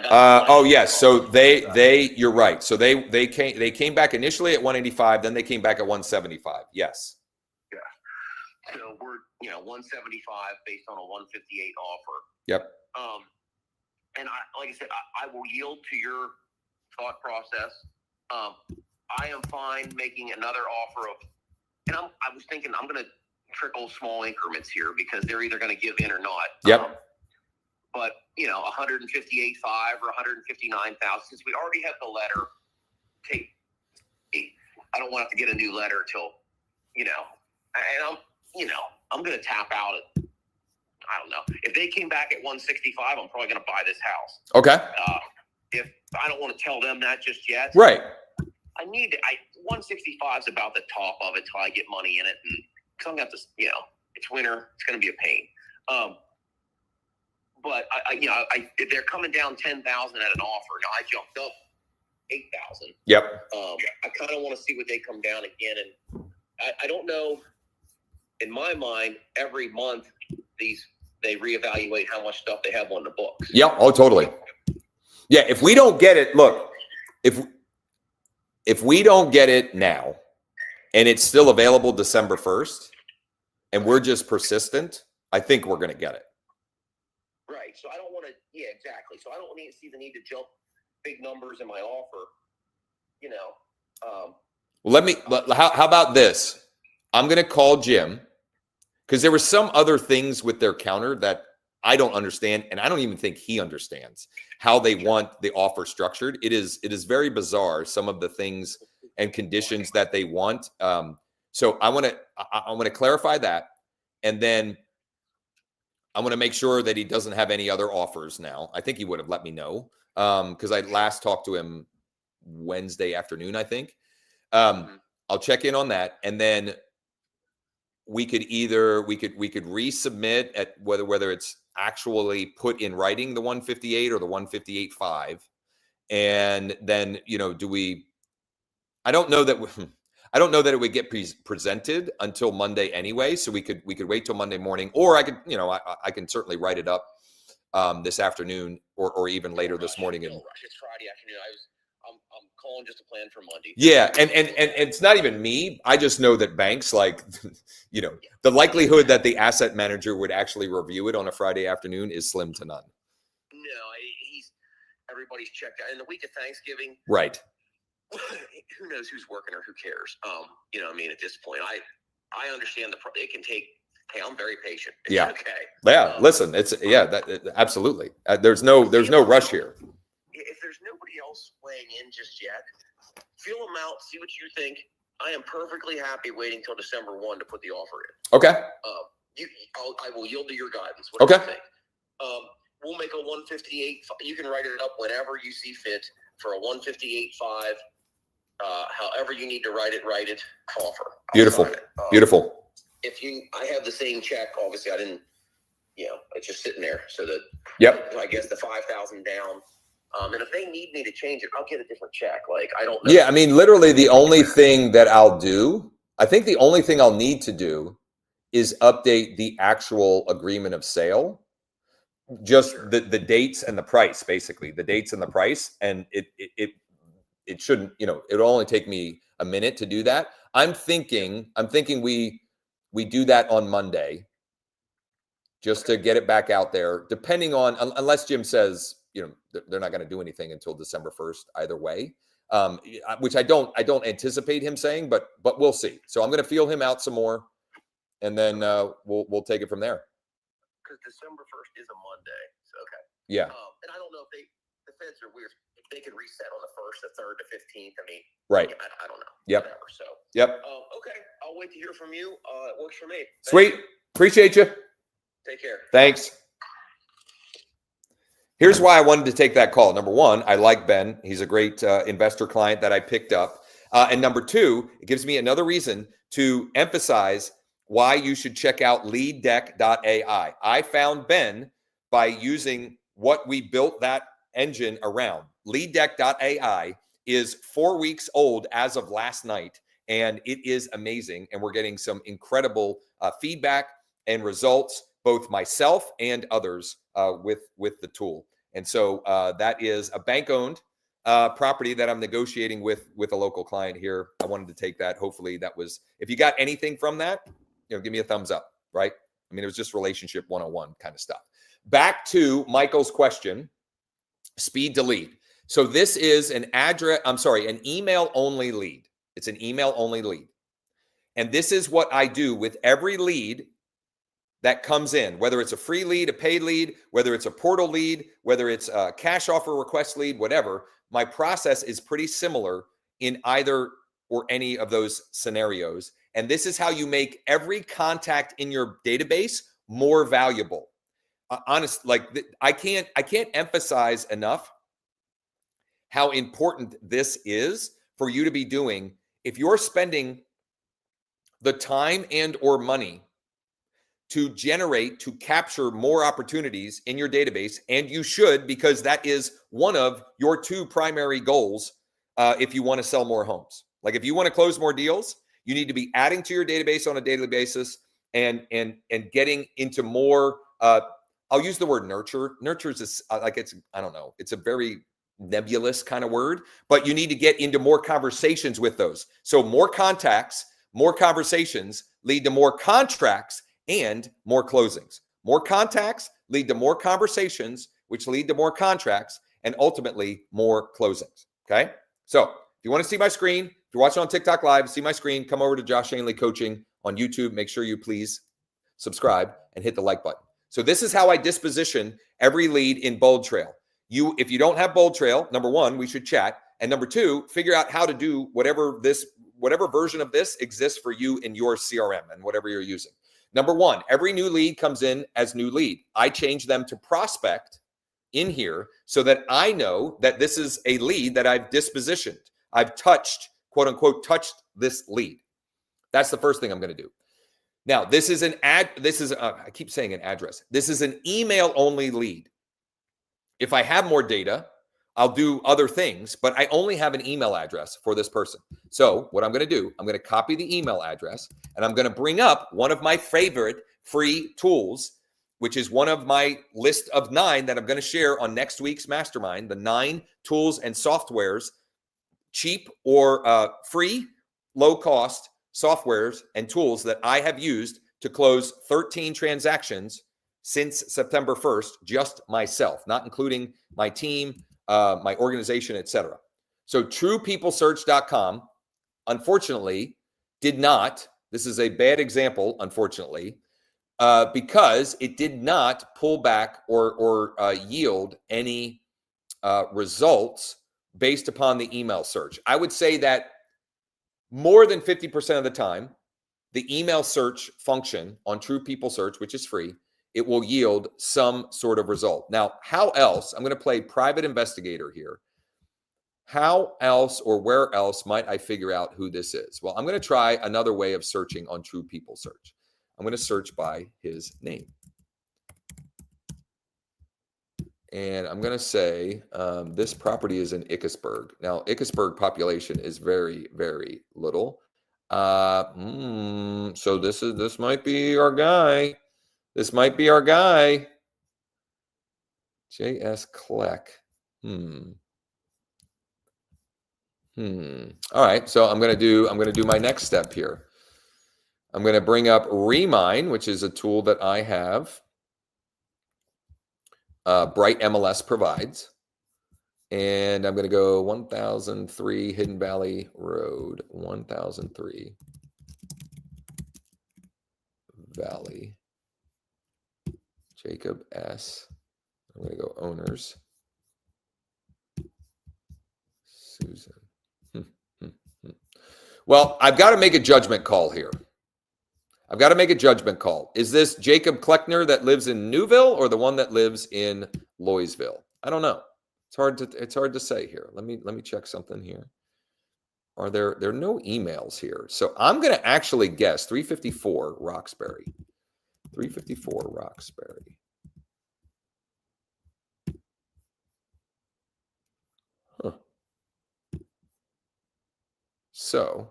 Oh yes. So you're right. So they came back initially at 185, then they came back at 175. Yes. Yeah. So we're 175 based on a 158 offer. Yep. And like I said, I will yield to your thought process. I am fine making another offer and I was thinking I'm going to trickle small increments here because they're either going to give in or not. Yep. But 158.5 or 159,000, since we already have the letter, I don't want to have to get a new letter till, and I'm going to tap out at, I don't know. If they came back at 165, I'm probably going to buy this house. Okay. If I don't want to tell them that just yet. Right. 165 is about the top of it till I get money in it. And cause I'm going to have to, it's winter. It's going to be a pain. But if they're coming down 10,000 at an offer. Now I jumped up 8,000. Yep. I kind of want to see what they come down again. And I don't know, in my mind, every month they reevaluate how much stuff they have on the books. Yeah. Oh, totally. Yeah. If we don't get it, look, if we don't get it now and it's still available December 1st and we're just persistent, I think we're going to get it. Right. So I don't want to, yeah, exactly. So I don't need to see the need to jump big numbers in my offer, Well, how about this? I'm going to call Jim because there were some other things with their counter that I don't understand. And I don't even think he understands how they want the offer structured. It is very bizarre, some of the things and conditions that they want. So I want to clarify that. And then I want to make sure that he doesn't have any other offers now. I think he would have let me know because I last talked to him Wednesday afternoon, I think. I'll check in on that. And then we could resubmit at whether it's actually put in writing the 158 or the 158.5. And then, I don't know that it would get presented until Monday anyway. So we could wait till Monday morning, or I could, I can certainly write it up this afternoon or even later this morning. It's Friday afternoon. I'm calling just to plan for Monday. Yeah, and it's not even me. I just know that banks, like, the likelihood that the asset manager would actually review it on a Friday afternoon is slim to none. No, everybody's checked out. In the week of Thanksgiving, Right. Who knows who's working or who cares? At this point, I understand it can take. Hey, I'm very patient. It's Yeah. okay. Yeah. Listen, absolutely. There's no rush here. If there's nobody else weighing in just yet, feel them out, see what you think. I am perfectly happy waiting till December 1 to put the offer in. Okay. I will yield to your guidance. Okay. Do you think? We'll make a 158. You can write it up whenever you see fit for a 158.5. However you need to write it offer. Beautiful. Beautiful. I have the same check. Obviously, I didn't. It's just sitting there. So that. Yep. I guess the 5,000 down. And if they need me to change it, I'll get a different check. Like, I don't know. Yeah, I mean, literally the only thing that I'll do, I think the only thing I'll need to do is update the actual agreement of sale. Just the dates and the price, basically. The dates and the price. And it shouldn't, it'll only take me a minute to do that. I'm thinking we do that on Monday just to get it back out there, depending on, unless Jim says, they're not going to do anything until December 1st either way, which I don't anticipate him saying, but we'll see. So I'm going to feel him out some more, and then we'll take it from there. Because December 1st is a Monday. So, okay. Yeah. And I don't know if the feds are weird. If they can reset on the 1st, the 3rd, the 15th. I mean, right. I don't know. Yep. Whatever, so. Yep. Okay. I'll wait to hear from you. It works for me. Sweet. Appreciate you. Take care. Thanks. Here's why I wanted to take that call. Number one, I like Ben. He's a great investor client that I picked up. And number two, it gives me another reason to emphasize why you should check out LeadDeck.AI. I found Ben by using what we built that engine around. LeadDeck.AI is 4 weeks old as of last night, and it is amazing. And we're getting some incredible feedback and results, both myself and others with the tool. And so that is a bank-owned property that I'm negotiating with a local client here. I wanted to take that. Hopefully that was, if you got anything from that, give me a thumbs up, right? I mean, it was just relationship 101 kind of stuff. Back to Michael's question, speed to lead. So this is an email only lead. It's an email only lead. And this is what I do with every lead that comes in, whether it's a free lead, a paid lead, whether it's a portal lead, whether it's a cash offer request lead, whatever. My process is pretty similar in either or any of those scenarios. And this is how you make every contact in your database more valuable. I can't emphasize enough how important this is for you to be doing. If you're spending the time and or money to capture more opportunities in your database, and you should, because that is one of your two primary goals if you want to sell more homes. Like if you want to close more deals, you need to be adding to your database on a daily basis and getting into more, I'll use the word nurture. Nurture is I don't know, it's a very nebulous kind of word, but you need to get into more conversations with those. So more contacts, more conversations lead to more contracts and more closings. More contacts lead to more conversations, which lead to more contracts and ultimately more closings. Okay. So if you want to see my screen, if you're watching on TikTok Live, see my screen, come over to Josh Schoenly Coaching on YouTube. Make sure you please subscribe and hit the like button. So this is how I disposition every lead in Bold Trail. If you don't have Bold Trail, number one, we should chat. And number two, figure out how to do whatever version of this exists for you in your CRM and whatever you're using. Number one, every new lead comes in as new lead. I change them to prospect in here so that I know that this is a lead that I've dispositioned. I've touched, quote unquote, touched this lead. That's the first thing I'm going to do. Now, this is I keep saying an address. This is an email only lead. If I have more data, I'll do other things, but I only have an email address for this person. So what I'm going to do, I'm going to copy the email address and I'm going to bring up one of my favorite free tools, which is one of my list of 9 that I'm going to share on next week's mastermind, the 9 tools and softwares cheap or free, low-cost softwares and tools that I have used to close 13 transactions since September 1st, just myself, not including my team, my organization, etc. So TruePeopleSearch.com, unfortunately, did not. This is a bad example, unfortunately, because it did not pull back or yield any results based upon the email search. I would say that more than 50% of the time, the email search function on True People Search, which is free, it will yield some sort of result. Now, how else? I'm going to play private investigator here. How else or where else might I figure out who this is? Well, I'm going to try another way of searching on True People Search. I'm going to search by his name. And I'm going to say this property is in Ickesburg. Now, Ickesburg population is very, very little. So this might be our guy. This might be our guy. J.S. Kleck. All right. So I'm going to do my next step here. I'm going to bring up Remine, which is a tool that I have. Bright MLS provides. And I'm going to go 1003 Hidden Valley Road, 1003 Valley, Jacob S. I'm going to go owners, Susan. Well, I've got to make a judgment call here. I've got to make a judgment call. Is this Jacob Kleckner that lives in Newville or the one that lives in Loysville? I don't know. It's hard to say here. Let me check something here. Are there are no emails here? So I'm going to actually guess 354 Roxbury. 354 Roxbury. Huh. So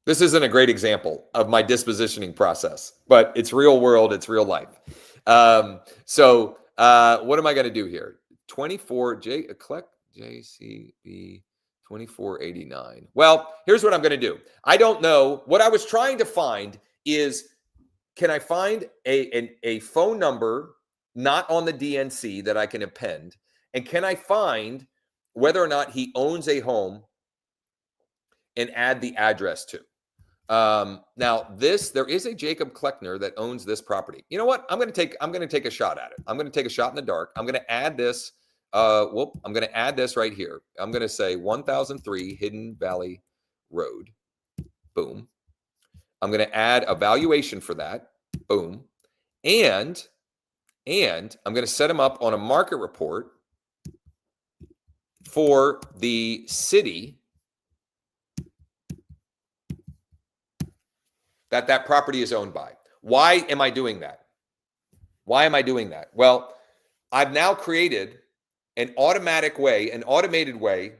this isn't a great example of my dispositioning process, but it's real world, it's real life. What am I going to do here? 24 JCB 2489. Well, here's what I'm going to do. I don't know. What I was trying to find is, can I find a phone number not on the DNC that I can append? And can I find whether or not he owns a home and add the address to? Now there is a Jacob Kleckner that owns this property. You know what? I'm going to take a shot at it. I'm going to take a shot in the dark. I'm going to add this. I'm going to add this right here. I'm going to say 1003 Hidden Valley Road. Boom. I'm going to add a valuation for that. Boom. And I'm going to set him up on a market report for the city that property is owned by. Why am I doing that? Why am I doing that? Well, I've now created an automated way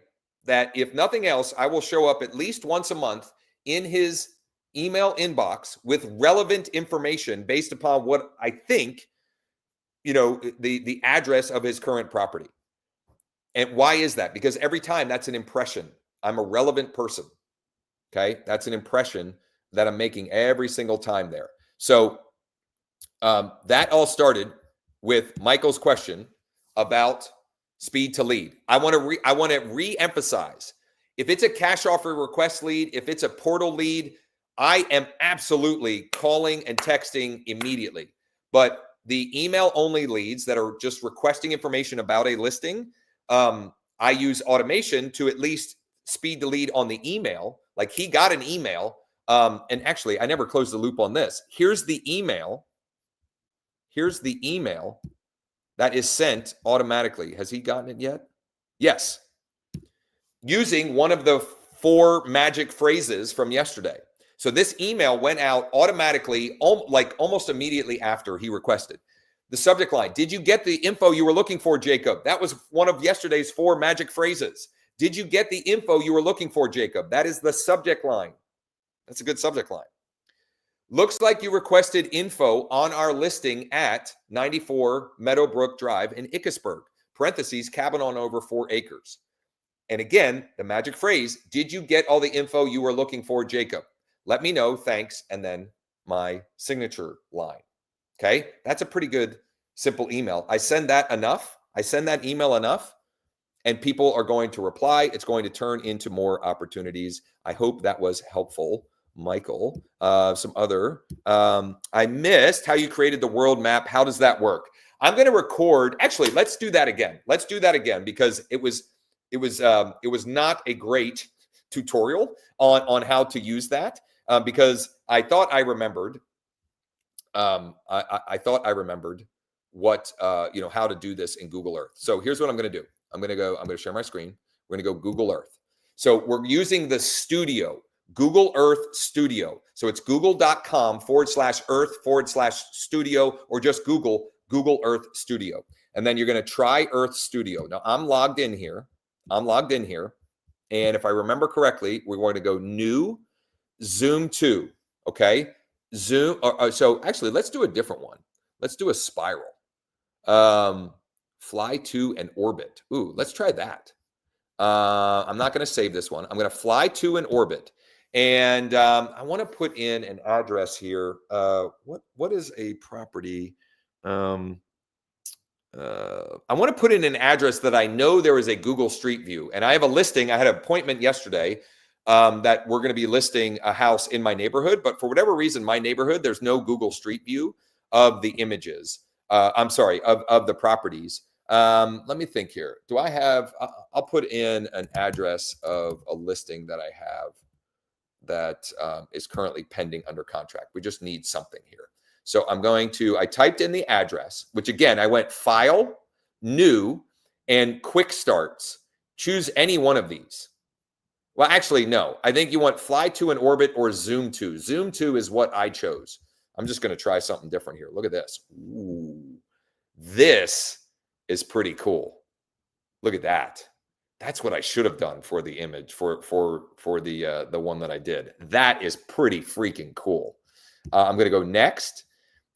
that, if nothing else, I will show up at least once a month in his email inbox with relevant information based upon what I think, the address of his current property. And why is that? Because every time, that's an impression. I'm a relevant person. Okay. That's an impression that I'm making every single time there. So that all started with Michael's question about speed to lead. I want to re-emphasize, if it's a cash offer request lead, if it's a portal lead, I am absolutely calling and texting immediately. But the email only leads that are just requesting information about a listing, I use automation to at least speed the lead on the email. Like, he got an email. And actually, I never closed the loop on this. Here's the email. Here's the email that is sent automatically. Has he gotten it yet? Yes. Using one of the 4 magic phrases from yesterday. So this email went out automatically, like almost immediately after he requested. The subject line: did you get the info you were looking for, Jacob? That was one of yesterday's 4 magic phrases. Did you get the info you were looking for, Jacob? That is the subject line. That's a good subject line. Looks like you requested info on our listing at 94 Meadowbrook Drive in Ickesburg, parentheses, cabin on over 4 acres. And again, the magic phrase, did you get all the info you were looking for, Jacob? Let me know, thanks, and then my signature line. Okay, that's a pretty good, simple email. I send that enough. I send that email enough, and people are going to reply. It's going to turn into more opportunities. I hope that was helpful, Michael. Some other, I missed how you created the world map. How does that work? I'm going to record. Actually, let's do that again. Let's do that again because it was not a great tutorial on how to use that because I thought I remembered. I thought I remembered what how to do this in Google Earth. So here's what I'm going to do. I'm going to share my screen. We're going to go Google Earth. So we're using the studio, Google Earth Studio. So it's google.com/earth/studio, or just Google Earth Studio. And then you're going to try Earth Studio. Now I'm logged in here. And if I remember correctly, we're going to go new, zoom to, okay? Zoom. So actually, let's do a different one. Let's do a spiral. Fly to an orbit. Ooh, let's try that. I'm not going to save this one. I'm going to fly to an orbit. And I want to put in an address here. What is a property? I want to put in an address that I know there is a Google Street View. And I have a listing. I had an appointment yesterday that we're going to be listing a house in my neighborhood. But for whatever reason, my neighborhood, there's no Google Street View of the images. I'm sorry, of the properties. Let me think here. Do I have, I'll put in an address of a listing that I have that is currently pending under contract. We just need something here. So I typed in the address, which again, I went file, new, and quick starts. Choose any one of these. Well, actually, no. I think you want fly to an orbit or zoom to. Zoom to is what I chose. I'm just going to try something different here. Look at this. Ooh, this is pretty cool. Look at that. That's what I should have done for the image for the one that I did. That is pretty freaking cool. I'm going to go next.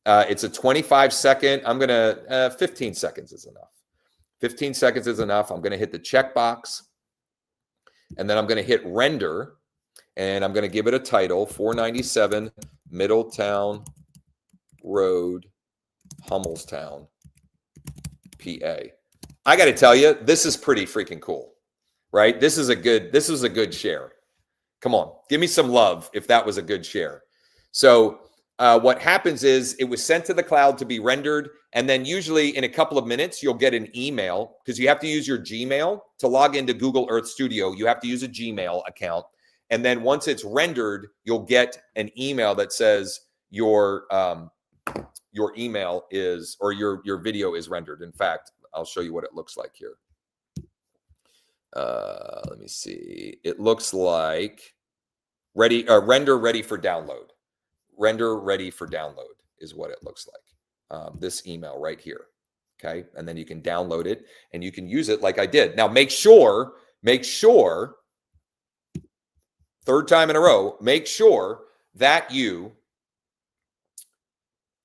It's a 25-second. I'm going to 15 seconds is enough. 15 seconds is enough. I'm going to hit the checkbox, and then I'm going to hit render, and I'm going to give it a title: 497 Middletown Road, Hummelstown, PA. I got to tell you, this is pretty freaking cool, right? This is a good share. Come on, give me some love if that was a good share. So what happens is it was sent to the cloud to be rendered, and then usually in a couple of minutes, you'll get an email because you have to use your Gmail to log into Google Earth Studio. You have to use a Gmail account. And then once it's rendered, you'll get an email that says your email is, or your video is rendered. In fact, I'll show you what it looks like here. Let me see. It looks like render ready for download. Render ready for download is what it looks like. This email right here. Okay. And then you can download it and you can use it like I did. Now make sure, third time in a row, make sure that you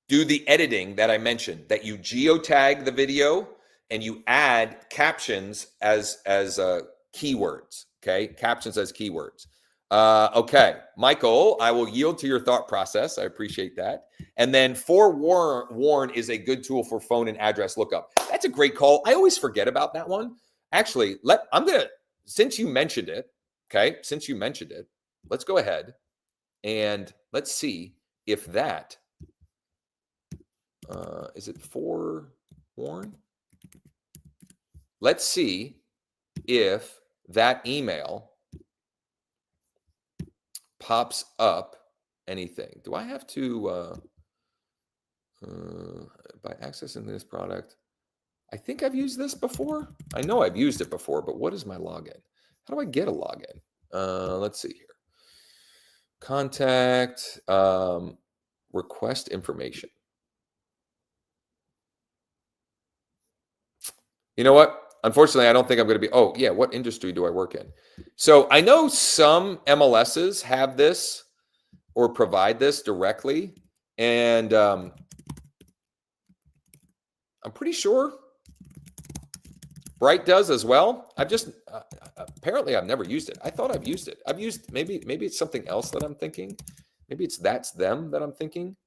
do the editing that I mentioned, that you geotag the video and you add captions as keywords. Okay. Captions as keywords. Okay, Michael, I will yield to your thought process. I appreciate that. And then forewarn is a good tool for phone and address lookup. That's a great call. I always forget about that one. Actually, since you mentioned it, let's go ahead and let's see if that, is it forewarn? Let's see if that email pops up anything. Do I have to, by accessing this product? I think I've used this before. I know I've used it before, but what is my login? How do I get a login? Let's see here. Contact, request information. You know what? Unfortunately, I don't think I'm going to be, oh yeah, what industry do I work in? So I know some MLSs have this or provide this directly. And I'm pretty sure Bright does as well. I've just apparently I've never used it. I thought I've used it. I've used maybe it's something else that I'm thinking. Maybe it's that's them that I'm thinking.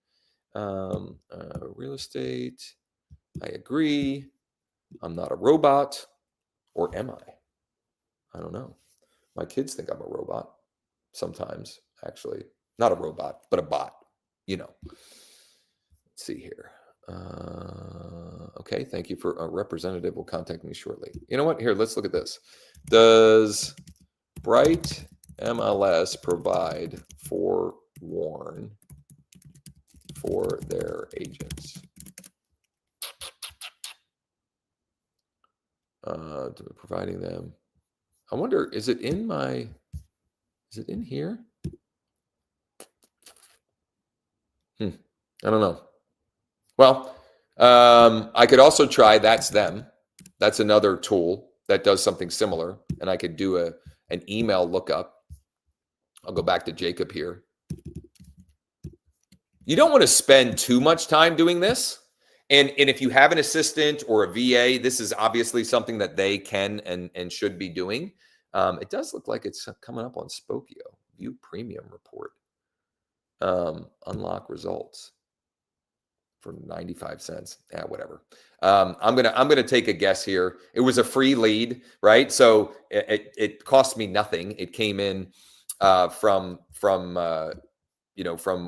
Real estate. I agree. I'm not a robot, or am I? I don't know. My kids think I'm a robot sometimes. Actually, not a robot, but a bot. You know. Let's see here. Okay, thank you for a representative will contact me shortly. You know what? Here, let's look at this. Does Bright MLS provide forewarn for their agents? Providing them. I wonder, is it in here? I don't know. Well, I could also try That's Them. That's another tool that does something similar. And I could do an email lookup. I'll go back to Jacob here. You don't want to spend too much time doing this. And if you have an assistant or a VA, this is obviously something that they can and should be doing. It does look like it's coming up on Spokio. View premium report. Unlock results for 95 cents. Yeah, whatever. I'm gonna take a guess here. It was a free lead, right? So it cost me nothing. It came in from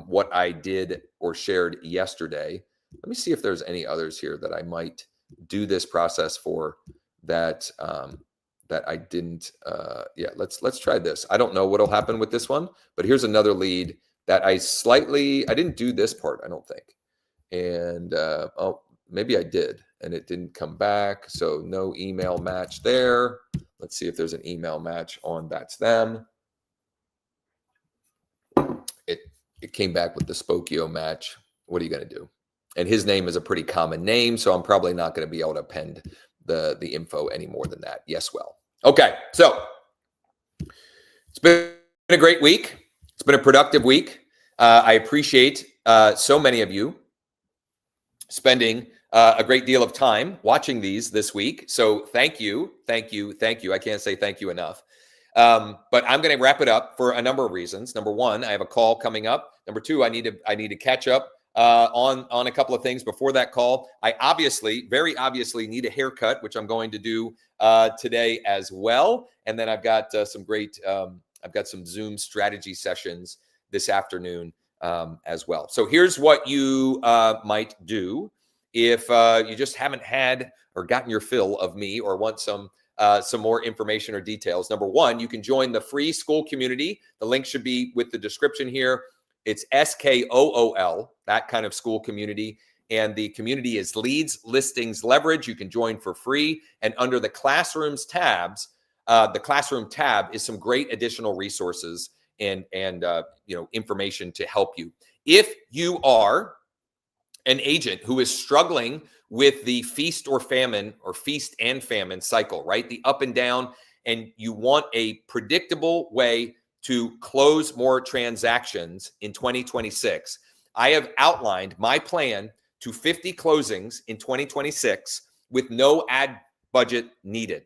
what I did or shared yesterday. Let me see if there's any others here that I might do this process for that that I didn't. Yeah, let's try this. I don't know what'll happen with this one, but here's another lead that I didn't do this part, I don't think. And oh, maybe I did, and it didn't come back. So no email match there. Let's see if there's an email match on That's Them. It came back with the Spokio match. What are you going to do? And his name is a pretty common name, so I'm probably not going to be able to append the info any more than that. Yes, well. Okay, so it's been a great week. It's been a productive week. I appreciate so many of you spending a great deal of time watching these this week. So thank you. I can't say thank you enough. But I'm going to wrap it up for a number of reasons. Number one, I have a call coming up. Number two, I need to catch up on a couple of things before that call. I very obviously need a haircut, which I'm going to do today as well. And then I've got some Zoom strategy sessions this afternoon as well. So here's what you might do if you just haven't had or gotten your fill of me or want some more information or details. Number one, you can join the free Skool community. The link should be with the description here. It's SKOOL, that kind of Skool community. And the community is Leads, Listings, Leverage. You can join for free. And under the Classrooms tabs, the Classroom tab is some great additional resources and information to help you. If you are an agent who is struggling with the feast and famine cycle, right? The up and down, and you want a predictable way to close more transactions in 2026. I have outlined my plan to 50 closings in 2026 with no ad budget needed.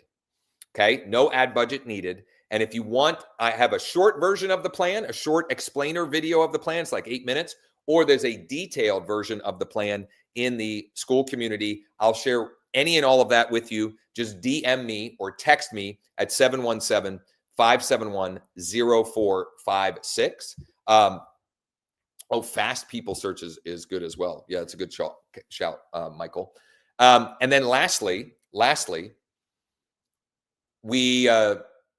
Okay, no ad budget needed. And if you want, I have a short version of the plan, a short explainer video of the plan. It's like 8 minutes, or there's a detailed version of the plan in the Skool community. I'll share any and all of that with you. Just DM me or text me at 717-571-0456. Fast people search is good as well. Yeah, it's a good shout, Michael. And then lastly, we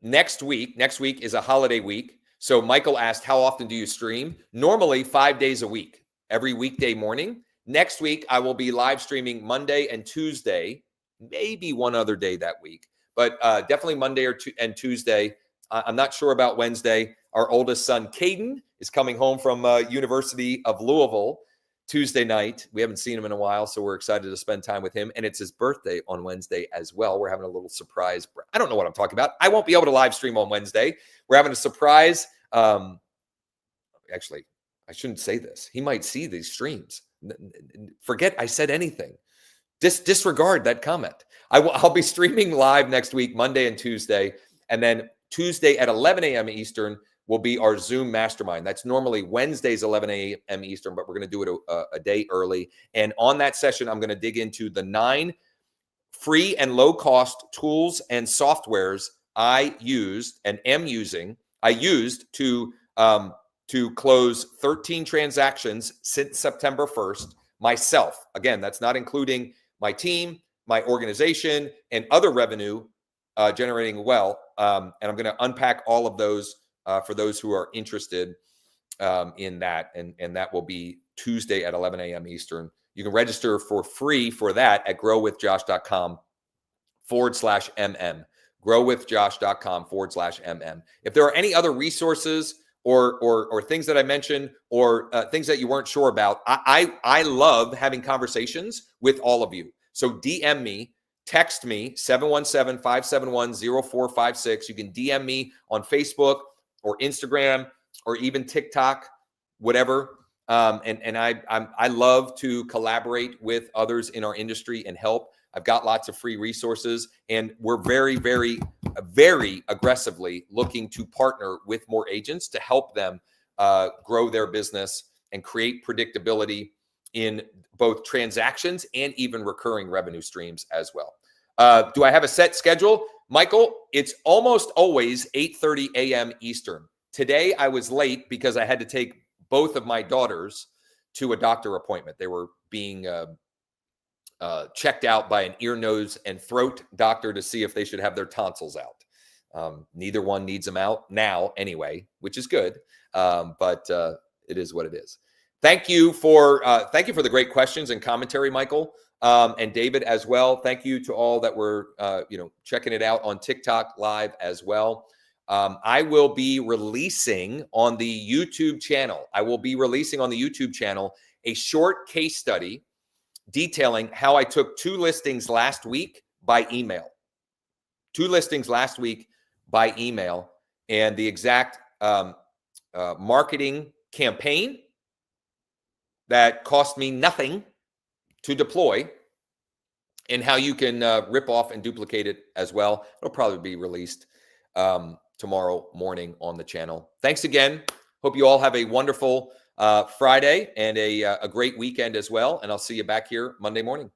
next week is a holiday week. So Michael asked, how often do you stream? Normally 5 days a week, every weekday morning. Next week, I will be live streaming Monday and Tuesday, maybe one other day that week, but definitely Monday and Tuesday. I'm not sure about Wednesday. Our oldest son, Caden, is coming home from University of Louisville Tuesday night. We haven't seen him in a while, so we're excited to spend time with him. And it's his birthday on Wednesday as well. We're having a little surprise. I don't know what I'm talking about. I won't be able to live stream on Wednesday. We're having a surprise. Actually, I shouldn't say this. He might see these streams. Forget I said anything. disregard that comment. I'll be streaming live next week, Monday and Tuesday. And then Tuesday at 11 a.m. Eastern will be our Zoom mastermind. That's normally Wednesdays, 11 a.m. Eastern, but we're going to do it a day early. And on that session, I'm going to dig into the 9 free and low cost tools and softwares I used and am using. I used to close 13 transactions since September 1st myself. Again, that's not including my team, my organization, and other revenue generating well. And I'm going to unpack all of those for those who are interested in that. And that will be Tuesday at 11 a.m. Eastern. You can register for free for that at growwithjosh.com/MM. growwithjosh.com/MM. If there are any other resources or things that I mentioned or things that you weren't sure about, I love having conversations with all of you. So DM me, text me, 717-571-0456. You can DM me on Facebook or Instagram or even TikTok, whatever. And I love to collaborate with others in our industry and help. I've got lots of free resources, and we're very, very, very aggressively looking to partner with more agents to help them grow their business and create predictability in both transactions and even recurring revenue streams as well. Do I have a set schedule? Michael, it's almost always 8:30 a.m. Eastern. Today I was late because I had to take both of my daughters to a doctor appointment. They were being checked out by an ear, nose, and throat doctor to see if they should have their tonsils out. Neither one needs them out now anyway, which is good. But it is what it is. Thank you for the great questions and commentary, Michael, and David as well. Thank you to all that were checking it out on TikTok live as well. I will be releasing on the YouTube channel. A short case study detailing how I took 2 listings last week by email. 2 listings last week by email, and the exact marketing campaign that cost me nothing to deploy, and how you can rip off and duplicate it as well. It'll probably be released tomorrow morning on the channel. Thanks again. Hope you all have a wonderful Friday and a great weekend as well. And I'll see you back here Monday morning.